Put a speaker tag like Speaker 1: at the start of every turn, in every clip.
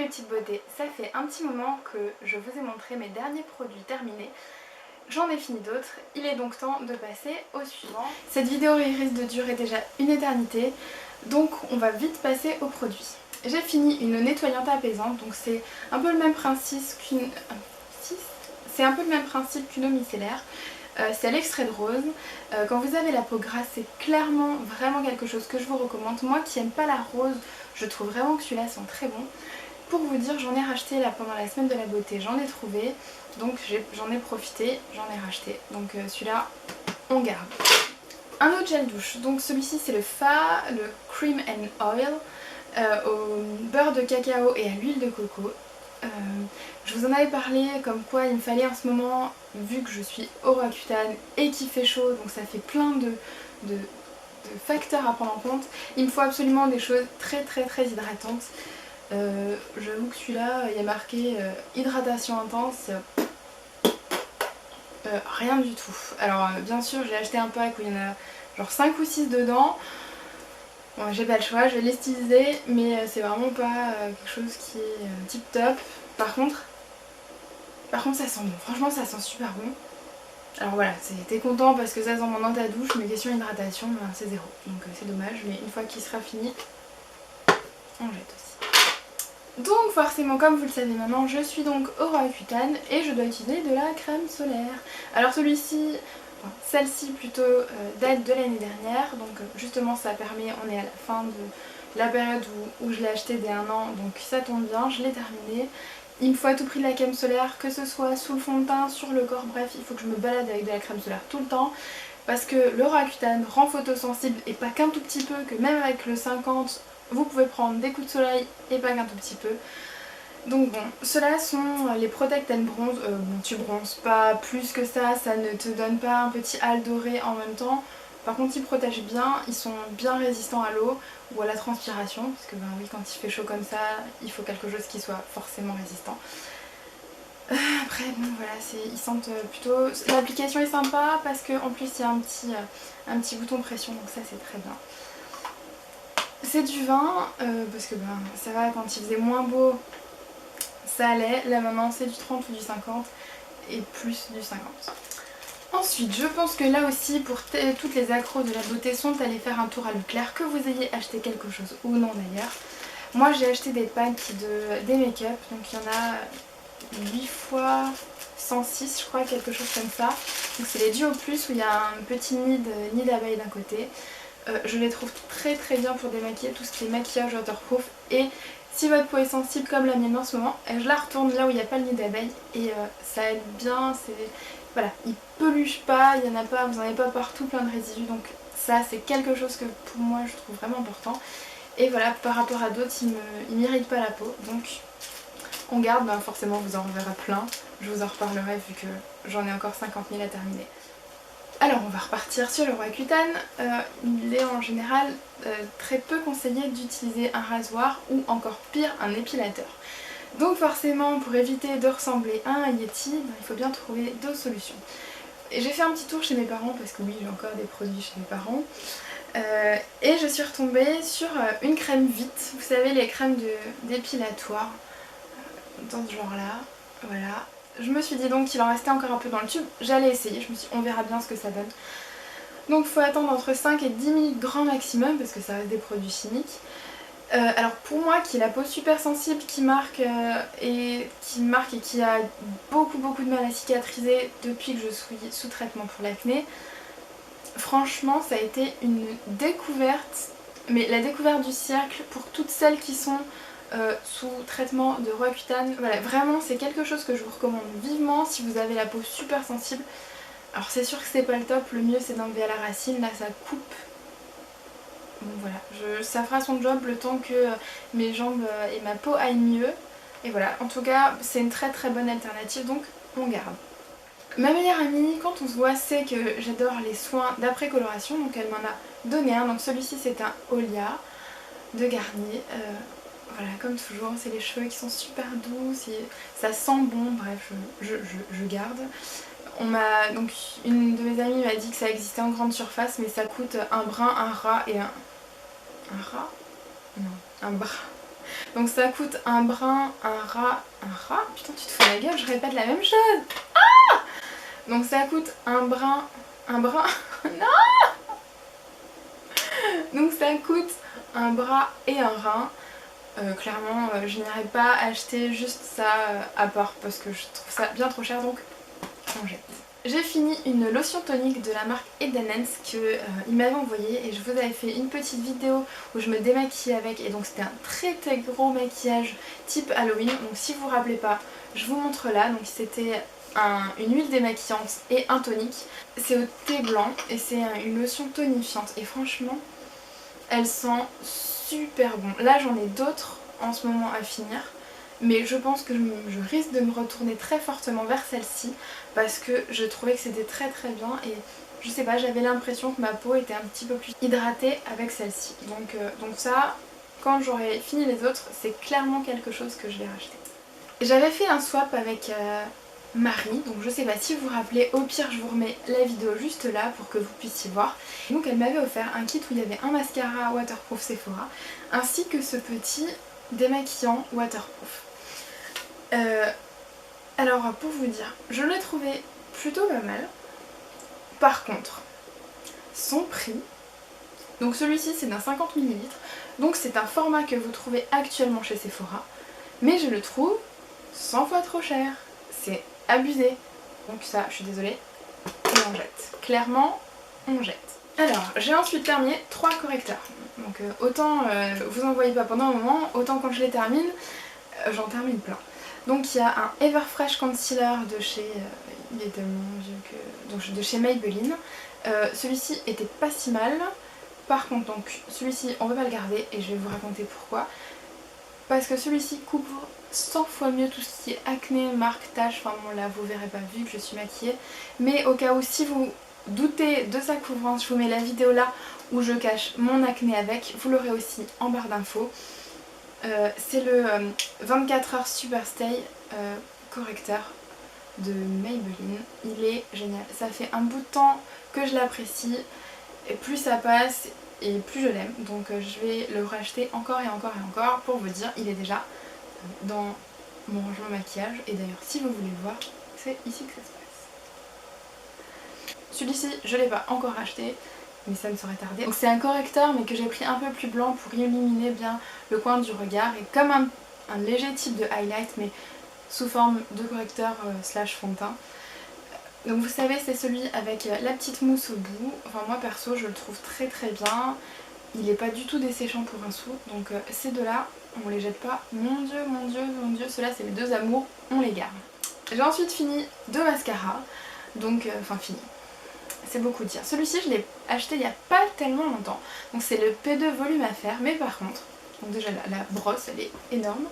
Speaker 1: mes petites beautés, ça fait un petit moment que je vous ai montré mes derniers produits terminés. J'en ai fini d'autres, il est donc temps de passer au suivant. Cette vidéo risque de durer déjà une éternité, donc on va vite passer aux produits. J'ai fini une nettoyante apaisante, donc c'est un peu le même principe qu'une... eau micellaire. C'est à l'extrait de rose. Quand vous avez la peau grasse, c'est clairement vraiment quelque chose que je vous recommande. Moi qui n'aime pas la rose, je trouve vraiment que celui-là sent très bon. Pour vous dire, j'en ai racheté là pendant la semaine de la beauté, j'en ai trouvé, donc j'en ai profité, j'en ai racheté. Donc celui-là, on garde. Un autre gel douche, donc celui-ci c'est le le Cream and Oil au beurre de cacao et à l'huile de coco. Je vous en avais parlé comme quoi il me fallait en ce moment, vu que je suis au Roaccutane et qu'il fait chaud, donc ça fait plein de facteurs à prendre en compte, il me faut absolument des choses très hydratantes. J'avoue que celui-là, il y a marqué hydratation intense, rien du tout. Alors bien sûr j'ai acheté un pack où il y en a genre 5 ou 6 dedans. Bon, j'ai pas le choix, je vais l'utiliser, mais c'est vraiment pas quelque chose qui est tip top. Par contre ça sent bon, franchement ça sent super bon. Alors voilà, t'es content parce que ça sent bon dans ta douche, mais question hydratation, ben, c'est zéro. Donc c'est dommage, mais une fois qu'il sera fini, on jette aussi. Donc forcément, comme vous le savez maintenant, je suis donc au Roaccutane et je dois utiliser de la crème solaire. Alors celle-ci plutôt date de l'année dernière, donc justement ça permet, on est à la fin de la période où je l'ai acheté dès 1 an, donc ça tombe bien, je l'ai terminé. Il me faut à tout prix de la crème solaire, que ce soit sous le fond de teint, sur le corps, bref, il faut que je me balade avec de la crème solaire tout le temps. Parce que le Roaccutane rend photosensible et pas qu'un tout petit peu, que même avec le 50, vous pouvez prendre des coups de soleil et pas qu'un tout petit peu. Donc bon, ceux-là sont les Protect and Bronze. Bon, tu bronzes pas plus que ça ne te donne pas un petit halo doré en même temps. Par contre ils protègent bien, ils sont bien résistants à l'eau ou à la transpiration, parce que ben oui, quand il fait chaud comme ça, il faut quelque chose qui soit forcément résistant. Après bon voilà, ils sentent plutôt... L'application est sympa parce qu'en plus il y a un petit bouton pression, donc ça c'est très bien. C'est du vin, parce que ben ça va, quand il faisait moins beau, ça allait. Là maintenant c'est du 30 ou du 50 et plus du 50. Ensuite, je pense que là aussi, pour toutes les accros de la beauté sont allés faire un tour à Leclerc, que vous ayez acheté quelque chose ou non d'ailleurs. Moi j'ai acheté des packs des make-up, donc il y en a 8 fois 106 je crois, quelque chose comme ça. Donc c'est les Duo Plus où il y a un petit nid d'abeille d'un côté. Je les trouve très bien pour démaquiller tout ce qui est maquillage waterproof, et si votre peau est sensible comme la mienne en ce moment, je la retourne là où il n'y a pas le nid d'abeille et ça aide bien. Voilà, il peluche pas, il y en a pas, vous n'en avez pas partout plein de résidus, donc ça c'est quelque chose que pour moi je trouve vraiment important. Et voilà, par rapport à d'autres, il m'irrite pas la peau, donc on garde. Ben forcément vous en reverrez plein, je vous en reparlerai vu que j'en ai encore 50 000 à terminer. Alors on va repartir sur le Roaccutane. Il est en général très peu conseillé d'utiliser un rasoir ou encore pire un épilateur. Donc forcément, pour éviter de ressembler à un Yeti, il faut bien trouver d'autres solutions. Et j'ai fait un petit tour chez mes parents, parce que oui, j'ai encore des produits chez mes parents. Et je suis retombée sur une crème vite, vous savez, les crèmes d'épilatoire, dans ce genre-là, voilà. Je me suis dit donc qu'il en restait encore un peu dans le tube, j'allais essayer, je me suis dit on verra bien ce que ça donne. Donc il faut attendre entre 5 et 10 minutes grand maximum, parce que ça reste des produits chimiques. Alors pour moi qui ai la peau super sensible, qui marque et qui a beaucoup de mal à cicatriser depuis que je suis sous traitement pour l'acné, franchement ça a été une découverte, mais la découverte du siècle pour toutes celles qui sont sous traitement de Roaccutane. Voilà, vraiment c'est quelque chose que je vous recommande vivement si vous avez la peau super sensible. Alors c'est sûr que c'est pas le top, le mieux c'est d'enlever à la racine, là ça coupe. Donc voilà, ça fera son job le temps que mes jambes et ma peau aillent mieux. Et voilà, en tout cas c'est une très bonne alternative, donc on garde. Ma meilleure amie, quand on se voit, sait que j'adore les soins d'après-coloration, donc elle m'en a donné un. Donc celui-ci c'est un Olia de Garnier. Voilà, comme toujours, c'est les cheveux qui sont super doux, ça sent bon, bref, je garde. Donc une de mes amies m'a dit que ça existait en grande surface, mais ça coûte un brin, un rat et un rat ? Non, un bras. Donc ça coûte un brin, un rat. Putain, tu te fous de la gueule, je répète la même chose. Donc ça coûte un brin. Non. Donc ça coûte un bras et un rein. Clairement, je n'irai pas acheter juste ça à part parce que je trouve ça bien trop cher, donc on jette. J'ai fini une lotion tonique de la marque Edenens que il m'avait envoyé et je vous avais fait une petite vidéo où je me démaquillais avec, et donc c'était un très gros maquillage type Halloween. Donc si vous vous rappelez pas, je vous montre là. Donc c'était une huile démaquillante et un tonique. C'est au thé blanc et c'est une lotion tonifiante et franchement elle sent super bon. Là j'en ai d'autres en ce moment à finir, mais je pense que je risque de me retourner très fortement vers celle-ci parce que je trouvais que c'était très bien et je sais pas, j'avais l'impression que ma peau était un petit peu plus hydratée avec celle-ci. Donc ça, quand j'aurai fini les autres, c'est clairement quelque chose que je vais racheter. J'avais fait un swap avec Marie, donc je sais pas si vous vous rappelez, au pire je vous remets la vidéo juste là pour que vous puissiez voir. Donc elle m'avait offert un kit où il y avait un mascara waterproof Sephora ainsi que ce petit démaquillant waterproof. Alors pour vous dire, je l'ai trouvé plutôt pas mal. Par contre, son prix, donc celui-ci c'est d'un 50 ml, donc c'est un format que vous trouvez actuellement chez Sephora, mais je le trouve 100 fois trop cher. C'est abusé. Donc ça, je suis désolée, et on jette. Clairement, on jette. Alors, j'ai ensuite terminé 3 correcteurs. Donc autant vous en voyez pas pendant un moment, autant quand je les termine, j'en termine plein. Donc il y a un Everfresh Concealer de chez... il est tellement vieux que... donc de chez Maybelline. Celui-ci était pas si mal. Par contre, donc celui-ci, on va pas le garder et je vais vous raconter pourquoi. Parce que celui-ci couvre 100 fois mieux tout ce qui est acné, marques, taches, enfin bon là vous verrez pas vu que je suis maquillée. Mais au cas où si vous doutez de sa couvrance, je vous mets la vidéo là où je cache mon acné avec, vous l'aurez aussi en barre d'infos. C'est le 24 heures Super Stay correcteur de Maybelline. Il est génial, ça fait un bout de temps que je l'apprécie et plus ça passe et plus je l'aime, donc je vais le racheter encore et encore et encore. Pour vous dire, il est déjà dans mon rangement maquillage et d'ailleurs si vous voulez le voir, c'est ici que ça se passe. Celui-ci je l'ai pas encore acheté mais ça me serait tardé. Donc c'est un correcteur mais que j'ai pris un peu plus blanc pour illuminer bien le coin du regard et comme un léger type de highlight mais sous forme de correcteur slash fond de teint. Donc vous savez c'est celui avec la petite mousse au bout. Enfin moi perso je le trouve très bien. Il est pas du tout desséchant pour un sou. Donc ces deux là on les jette pas. Mon dieu, ceux-là c'est mes deux amours, on les garde. J'ai ensuite fini 2 mascaras. Donc enfin fini. C'est beaucoup dire. Celui-ci je l'ai acheté il n'y a pas tellement longtemps. Donc c'est le P2 Volume Affaires. Mais par contre, donc déjà la brosse elle est énorme.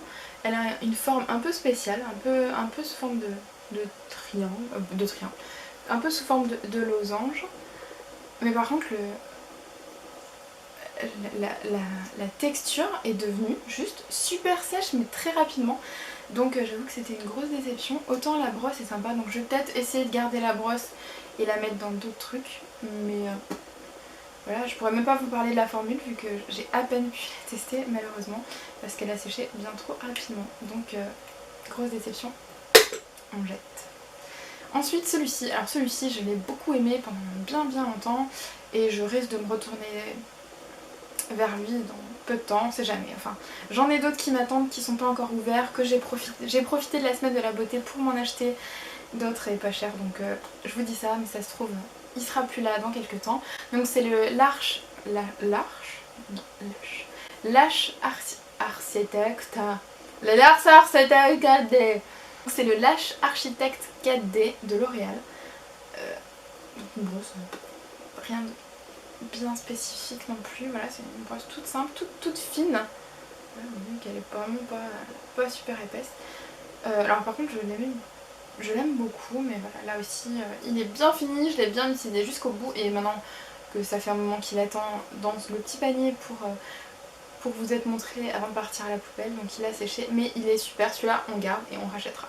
Speaker 1: Elle a une forme un peu spéciale, un peu sous forme de triangle, un peu sous forme de losange. Mais par contre la texture est devenue juste super sèche mais très rapidement. Donc j'avoue que c'était une grosse déception. Autant la brosse est sympa, donc je vais peut-être essayer de garder la brosse et la mettre dans d'autres trucs. Mais voilà, je pourrais même pas vous parler de la formule vu que j'ai à peine pu la tester malheureusement parce qu'elle a séché bien trop rapidement. Donc grosse déception, on jette. Ensuite celui-ci, alors celui-ci je l'ai beaucoup aimé pendant bien longtemps et je risque de me retourner vers lui dans peu de temps, on sait jamais. Enfin, j'en ai d'autres qui m'attendent qui sont pas encore ouverts, que j'ai profité de la semaine de la beauté pour m'en acheter d'autres et pas cher. Donc je vous dis ça, mais ça se trouve il sera plus là dans quelques temps. Donc c'est le Lash Architect. Le Lash Architect 4D. C'est le Lash Architect 4D de L'Oréal. Donc une brosse, rien de bien spécifique non plus. Voilà, c'est une brosse toute simple, toute fine. Voilà, vous voyez qu'elle est vraiment pas super épaisse. Alors par contre je l'aime beaucoup, mais voilà, là aussi il est bien fini, je l'ai bien utilisé jusqu'au bout et maintenant que ça fait un moment qu'il attend dans le petit panier pour vous être montré avant de partir à la poubelle, donc il a séché, mais il est super, celui-là on garde et on rachètera.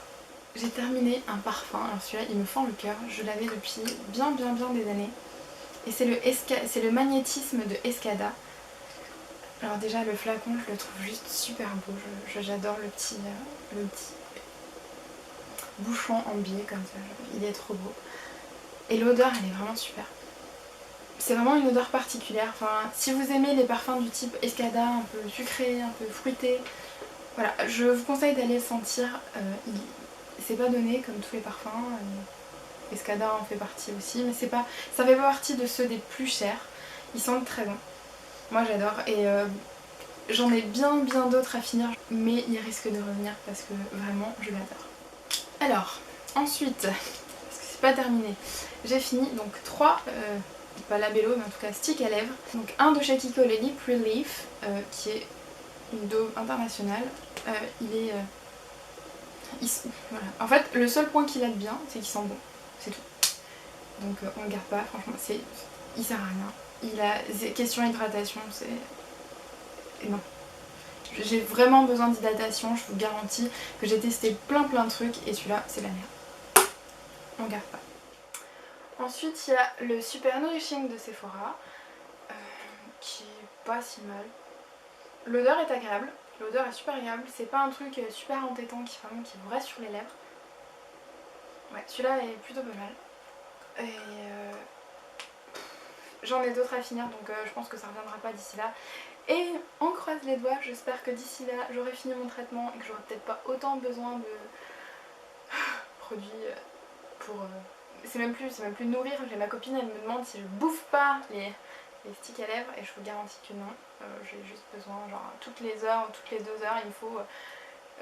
Speaker 1: J'ai terminé un parfum, alors celui-là il me fend le cœur, je l'avais depuis bien des années et c'est le magnétisme de Escada. Alors déjà le flacon je le trouve juste super beau, j'adore le petit bouchon en biais comme ça, il est trop beau. Et l'odeur elle est vraiment super. C'est vraiment une odeur particulière, enfin si vous aimez les parfums du type Escada, un peu sucré, un peu fruité, voilà, je vous conseille d'aller le sentir, c'est pas donné comme tous les parfums, Escada en fait partie aussi, mais ça fait pas partie de ceux des plus chers, ils sentent très bon, moi j'adore et j'en ai bien d'autres à finir, mais il risque de revenir parce que vraiment je l'adore. Alors, ensuite, parce que c'est pas terminé, j'ai fini donc 3, pas labello mais en tout cas stick à lèvres. Donc un de chez Kiko, le Lip Relief, qui est une dôme internationale. Voilà. En fait, le seul point qu'il a de bien, c'est qu'il sent bon, c'est tout. Donc on le garde pas, franchement, il sert à rien. Il a question hydratation, c'est... Non. J'ai vraiment besoin d'hydratation, je vous garantis que j'ai testé plein de trucs et celui-là c'est la merde. On garde pas. Ensuite il y a le Super Nourishing de Sephora qui est pas si mal. L'odeur est agréable, l'odeur est super agréable, c'est pas un truc super entêtant qui vous reste sur les lèvres. Ouais, celui-là est plutôt pas mal. Et j'en ai d'autres à finir donc je pense que ça reviendra pas d'ici là. Et on croise les doigts, j'espère que d'ici là j'aurai fini mon traitement et que j'aurai peut-être pas autant besoin de produits pour... C'est même plus nourrir, j'ai ma copine elle me demande si je bouffe pas les sticks à lèvres et je vous garantis que non. J'ai juste besoin, genre toutes les heures, toutes les 2 heures, il me faut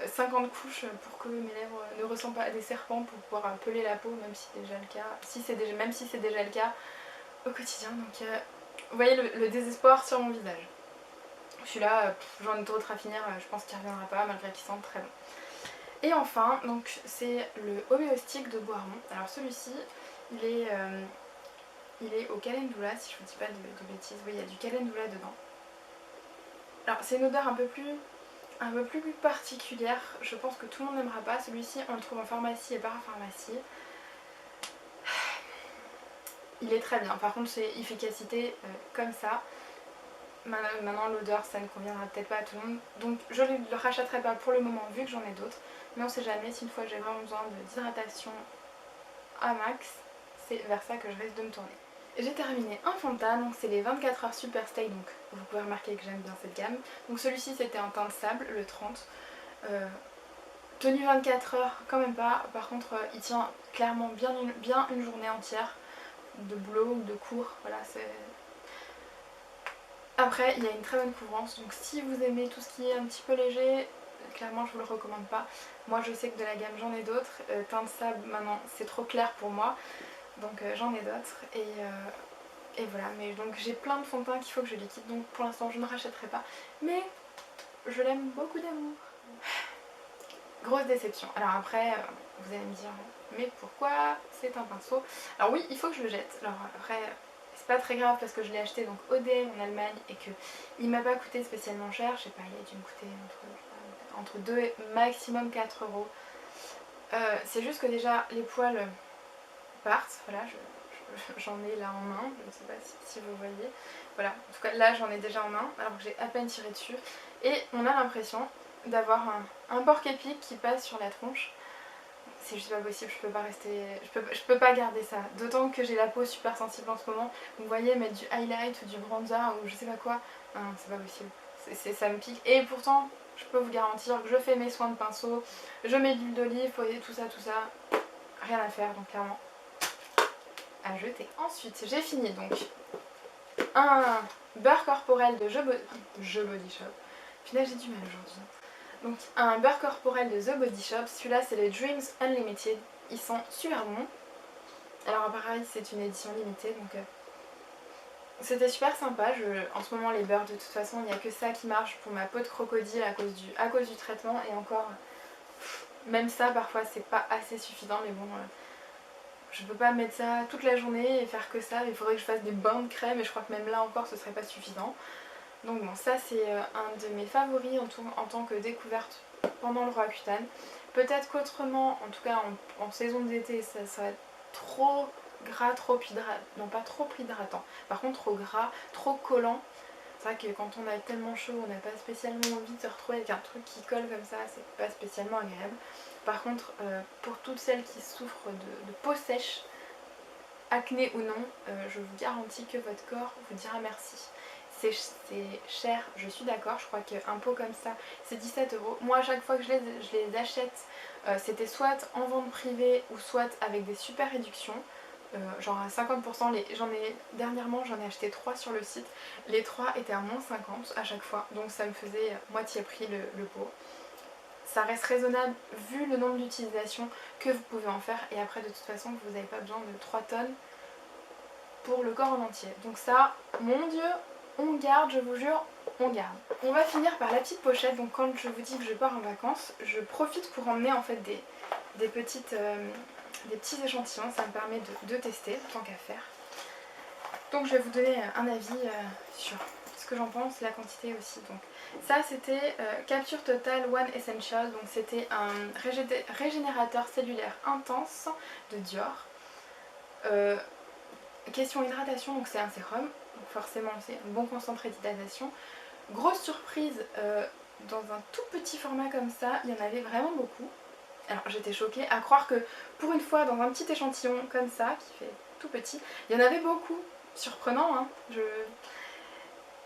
Speaker 1: 50 couches pour que mes lèvres ne ressemblent pas à des serpents pour pouvoir peler la peau, même si c'est déjà le cas, même si c'est déjà le cas au quotidien. Donc vous voyez le désespoir sur mon visage. Celui-là, j'en ai d'autres à finir, je pense qu'il ne reviendra pas malgré qu'il sente très bon. Et enfin, donc c'est le Homéostique de Boiron. Alors celui-ci, il est au calendula, si je vous dis pas de bêtises. Oui, il y a du calendula dedans. Alors c'est une odeur un peu plus particulière. Je pense que tout le monde n'aimera pas. Celui-ci, on le trouve en pharmacie et parapharmacie. Il est très bien. Par contre, c'est efficacité comme ça. Maintenant l'odeur ça ne conviendra peut-être pas à tout le monde, donc je ne le rachèterai pas pour le moment vu que j'en ai d'autres, mais on sait jamais, si une fois j'ai vraiment besoin d'hydratation à max, c'est vers ça que je risque de me tourner. J'ai terminé un fond de teint, donc c'est les 24 heures Super Stay, donc vous pouvez remarquer que j'aime bien cette gamme. Donc celui-ci c'était un teint de sable, le 30, tenu 24 heures quand même pas, par contre il tient clairement bien une journée entière de boulot ou de cours, voilà c'est... Après, il y a une très bonne couvrance, donc si vous aimez tout ce qui est un petit peu léger, clairement je vous le recommande pas. Moi je sais que de la gamme j'en ai d'autres, teint de sable maintenant c'est trop clair pour moi, donc j'en ai d'autres et voilà. Mais donc j'ai plein de fond de teint qu'il faut que je liquide, donc pour l'instant je ne rachèterai pas, mais je l'aime beaucoup d'amour. Grosse déception. Alors après, vous allez me dire, mais pourquoi c'est un pinceau? Alors oui, il faut que je le jette, alors après... C'est pas très grave parce que je l'ai acheté donc au DM en Allemagne et qu'il m'a pas coûté spécialement cher, je sais pas, il a dû me coûter entre 2 et maximum 4 euros. C'est juste que déjà les poils partent, voilà, j'en ai là en main, je ne sais pas si vous voyez, voilà, en tout cas là j'en ai déjà en main alors que j'ai à peine tiré dessus et on a l'impression d'avoir un porc-épic qui passe sur la tronche. C'est juste pas possible, je peux pas rester, je peux pas garder ça. D'autant que j'ai la peau super sensible en ce moment. Vous voyez, mettre du highlight ou du bronzer ou je sais pas quoi, non, c'est pas possible. Ça me pique. Et pourtant, je peux vous garantir que je fais mes soins de pinceau, je mets de l'huile d'olive, tout ça. Rien à faire, donc clairement, à jeter. Ensuite, j'ai fini donc un beurre corporel de The Body Shop. Finalement, j'ai du mal aujourd'hui. Donc un beurre corporel de The Body Shop, celui-là c'est le Dreams Unlimited, ils sont super bons. Alors pareil c'est une édition limitée donc c'était super sympa. En ce moment les beurres de toute façon il n'y a que ça qui marche pour ma peau de crocodile à cause du traitement et encore même ça parfois c'est pas assez suffisant mais bon je peux pas mettre ça toute la journée et faire que ça, il faudrait que je fasse des bains de crème et je crois que même là encore ce serait pas suffisant. Donc bon, ça c'est un de mes favoris en tant que découverte pendant le Roaccutane. Peut-être qu'autrement, en tout cas en saison d'été, ça va être trop gras, trop hydratant. Non, pas trop hydratant. Par contre, trop gras, trop collant. C'est vrai que quand on a tellement chaud, on n'a pas spécialement envie de se retrouver avec un truc qui colle comme ça, c'est pas spécialement agréable. Par contre, pour toutes celles qui souffrent de peau sèche, acné ou non, je vous garantis que votre corps vous dira merci. C'est cher, je suis d'accord, je crois qu'un pot comme ça c'est 17 euros. Moi à chaque fois que je les achète, c'était soit en vente privée ou soit avec des super réductions. Genre à 50%, dernièrement j'en ai acheté 3 sur le site, les 3 étaient à moins 50 à chaque fois, donc ça me faisait moitié prix le pot. Ça reste raisonnable vu le nombre d'utilisations que vous pouvez en faire, et après de toute façon vous n'avez pas besoin de 3 tonnes pour le corps en entier. Donc ça, mon dieu, on garde, je vous jure, on garde. On va finir par la petite pochette. Donc quand je vous dis que je pars en vacances, je profite pour emmener en fait des petits échantillons. Ça me permet de tester, tant qu'à faire. Donc je vais vous donner un avis sur ce que j'en pense, la quantité aussi. Donc ça c'était Capture Total One Essential. Donc c'était un régénérateur cellulaire intense de Dior. Question hydratation, donc c'est un sérum, donc forcément c'est un bon concentré d'hydratation. Grosse surprise, dans un tout petit format comme ça, il y en avait vraiment beaucoup. Alors j'étais choquée à croire que pour une fois dans un petit échantillon comme ça, qui fait tout petit, il y en avait beaucoup. Surprenant, hein.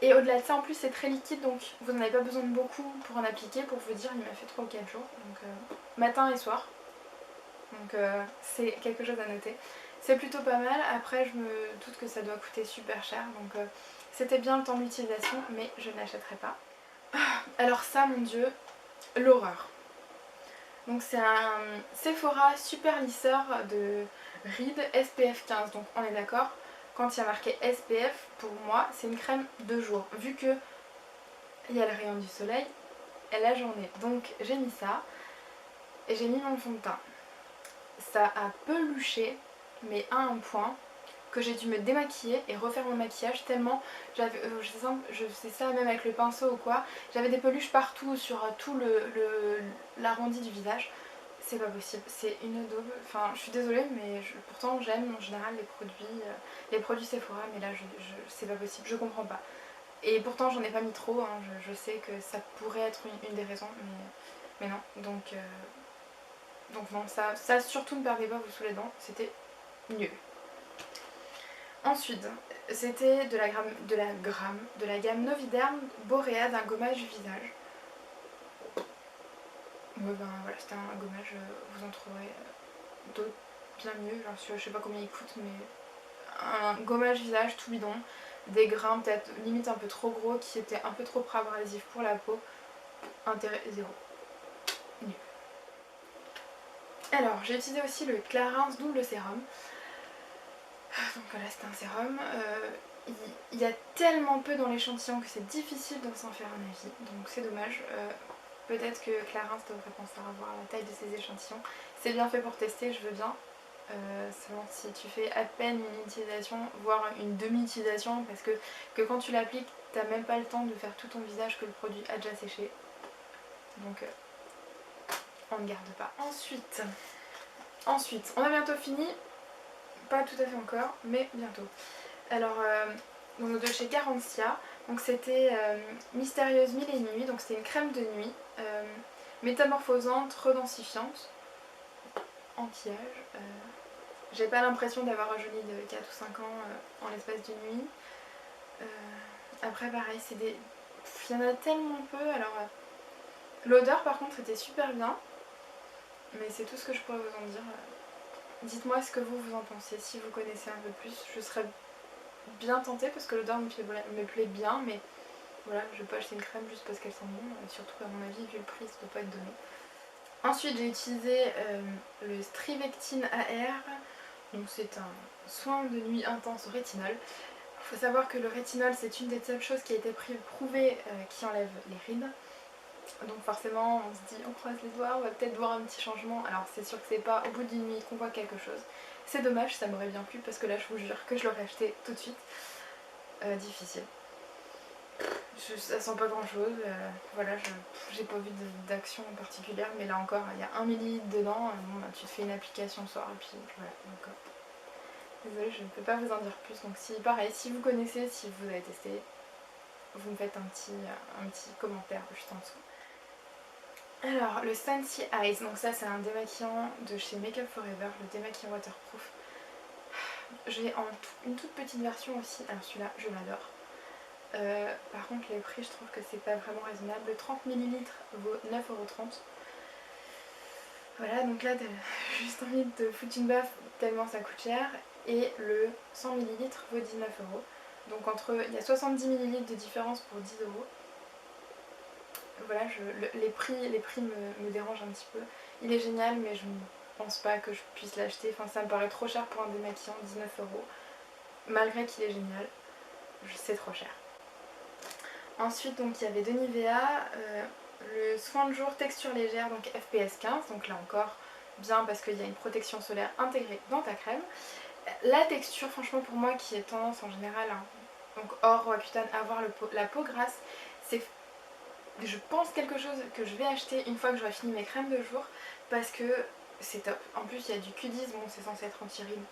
Speaker 1: Et au-delà de ça, en plus c'est très liquide, donc vous n'en avez pas besoin de beaucoup pour en appliquer. Pour vous dire, il m'a fait 3 ou 4 jours, donc matin et soir. Donc c'est quelque chose à noter. C'est plutôt pas mal, après je me doute que ça doit coûter super cher, donc c'était bien le temps d'utilisation, mais je ne l'achèterai pas. Alors ça, mon dieu, l'horreur. Donc c'est un Sephora super lisseur de rides SPF 15, donc on est d'accord, quand il y a marqué SPF, pour moi c'est une crème de jour, vu que il y a le rayon du soleil et la journée. Donc j'ai mis ça, et j'ai mis mon fond de teint. Ça a peluché, mais à un point que j'ai dû me démaquiller et refaire mon maquillage tellement j'avais, je faisais ça même avec le pinceau ou quoi, j'avais des peluches partout sur tout l'arrondi du visage. C'est pas possible, c'est une daube. Enfin, je suis désolée, mais pourtant j'aime en général les produits Sephora, mais là c'est pas possible, je comprends pas. Et pourtant j'en ai pas mis trop, hein, je sais que ça pourrait être une des raisons, mais non, donc non, ça surtout ne perdez pas vous sous les dents, c'était nul. Ensuite, c'était de la gamme Noviderm Borea d'un gommage visage. Ouais, ben voilà, c'était un gommage, vous en trouverez d'autres bien mieux, genre je sais pas combien il coûte, mais un gommage visage tout bidon, des grains peut-être limite un peu trop gros qui étaient un peu trop abrasifs pour la peau, intérêt zéro. Nul. Alors j'ai utilisé aussi le Clarins double sérum. Donc voilà, c'est un sérum. Il y a tellement peu dans l'échantillon que c'est difficile de s'en faire un avis, donc c'est dommage. Peut-être que Clarins devrait penser à revoir la taille de ses échantillons. C'est bien fait pour tester, je veux bien. Seulement si tu fais à peine une utilisation, voire une demi-utilisation, parce que quand tu l'appliques, t'as même pas le temps de faire tout ton visage que le produit a déjà séché. Donc on ne garde pas. Ensuite, on a bientôt fini. Pas tout à fait encore, mais bientôt. Alors, donc de chez Garancia, donc c'était Mystérieuse Mille et Nuits, donc c'était une crème de nuit, métamorphosante, redensifiante, anti-âge. J'ai pas l'impression d'avoir rajeuni de 4 ou 5 ans en l'espace d'une nuit. Après pareil, il y en a tellement peu, alors l'odeur par contre était super bien, mais c'est tout ce que je pourrais vous en dire. Dites-moi ce que vous en pensez, si vous connaissez un peu plus, je serais bien tentée parce que l'odeur me plaît bien, mais voilà, je vais pas acheter une crème juste parce qu'elle sent bon, surtout à mon avis, vu le prix, ça ne doit pas être donné. Ensuite, j'ai utilisé le Strivectine AR, donc c'est un soin de nuit intense au rétinol. Il faut savoir que le rétinol, c'est une des seules choses qui a été prouvée qui enlève les rides. Donc forcément, on se dit, on croise les doigts, on va peut-être voir un petit changement. Alors c'est sûr que c'est pas au bout d'une nuit qu'on voit quelque chose. C'est dommage, ça m'aurait bien plu parce que là, je vous jure que je l'aurais acheté tout de suite. Difficile. Ça sent pas grand chose, voilà, j'ai pas vu d'action particulière, mais là encore il y a 1 millilitre dedans, bon, bah, tu te fais une application le soir et puis voilà, donc désolée, je ne peux pas vous en dire plus, donc si pareil, si vous connaissez, si vous avez testé, vous me faites un petit commentaire juste en dessous. Alors le Scentsy Eyes, donc ça c'est un démaquillant de chez Make Up Forever, le démaquillant waterproof. J'ai une toute petite version aussi, alors celui-là je l'adore. Par contre les prix je trouve que c'est pas vraiment raisonnable. Le 30 ml vaut 9,30 €. Voilà, donc là t'as juste envie de te foutre une baffe tellement ça coûte cher. Et le 100 ml vaut 19 €. Donc il y a 70 ml de différence pour 10 €. Voilà, les prix me dérangent un petit peu. Il est génial mais je ne pense pas que je puisse l'acheter. Enfin ça me paraît trop cher pour un démaquillant, 19 €. Malgré qu'il est génial, c'est trop cher. Ensuite donc il y avait de Nivea, le soin de jour texture légère, donc FPS 15. Donc là encore bien parce qu'il y a une protection solaire intégrée dans ta crème. La texture franchement pour moi qui est tendance en général, hein, donc hors Roaccutane, avoir la peau grasse, c'est je pense quelque chose que je vais acheter une fois que j'aurai fini mes crèmes de jour parce que c'est top. En plus il y a du Q10, bon c'est censé être anti-rides.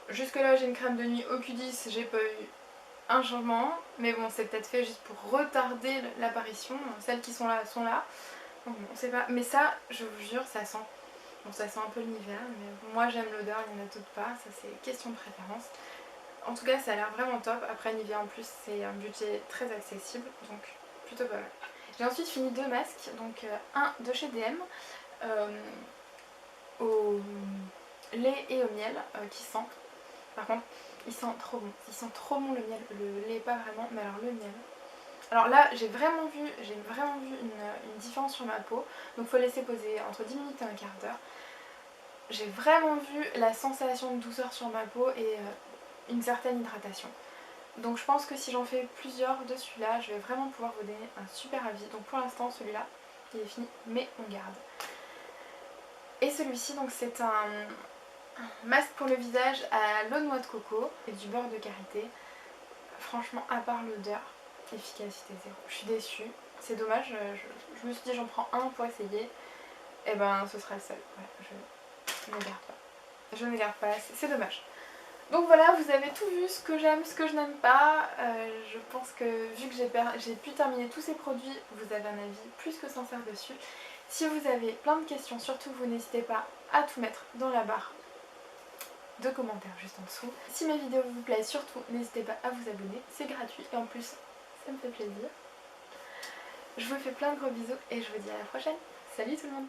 Speaker 1: Jusque là j'ai une crème de nuit au Q10, j'ai pas eu un changement, mais bon c'est peut-être fait juste pour retarder l'apparition. Celles qui sont là sont là. Donc bon, on sait pas, mais ça je vous jure ça sent. Bon ça sent un peu le Nivea, mais moi j'aime l'odeur, il y en a d'autres pas, ça c'est question de préférence. En tout cas ça a l'air vraiment top. Après Nivea en plus c'est un budget très accessible, donc plutôt pas mal. J'ai ensuite fini 2 masques, donc un de chez DM au lait et au miel qui sent. Par contre il sent trop bon, le miel, le lait pas vraiment, mais alors le miel. Alors là j'ai vraiment vu une différence sur ma peau, donc il faut laisser poser entre 10 minutes et un quart d'heure. J'ai vraiment vu la sensation de douceur sur ma peau et une certaine hydratation. Donc je pense que si j'en fais plusieurs de celui-là, je vais vraiment pouvoir vous donner un super avis. Donc pour l'instant celui-là il est fini mais on garde. Et celui-ci donc c'est un masque pour le visage à l'eau de noix de coco et du beurre de karité. Franchement à part l'odeur, efficacité zéro. Je suis déçue, c'est dommage, je me suis dit j'en prends un pour essayer. Et ben ce sera le seul, ouais, je ne garde pas. Je ne garde pas, c'est dommage. Donc voilà, vous avez tout vu, ce que j'aime, ce que je n'aime pas. Je pense que vu que j'ai pu terminer tous ces produits, vous avez un avis plus que sincère dessus. Si vous avez plein de questions, surtout vous n'hésitez pas à tout mettre dans la barre de commentaires juste en dessous. Si mes vidéos vous plaisent, surtout n'hésitez pas à vous abonner, c'est gratuit et en plus ça me fait plaisir. Je vous fais plein de gros bisous et je vous dis à la prochaine. Salut tout le monde!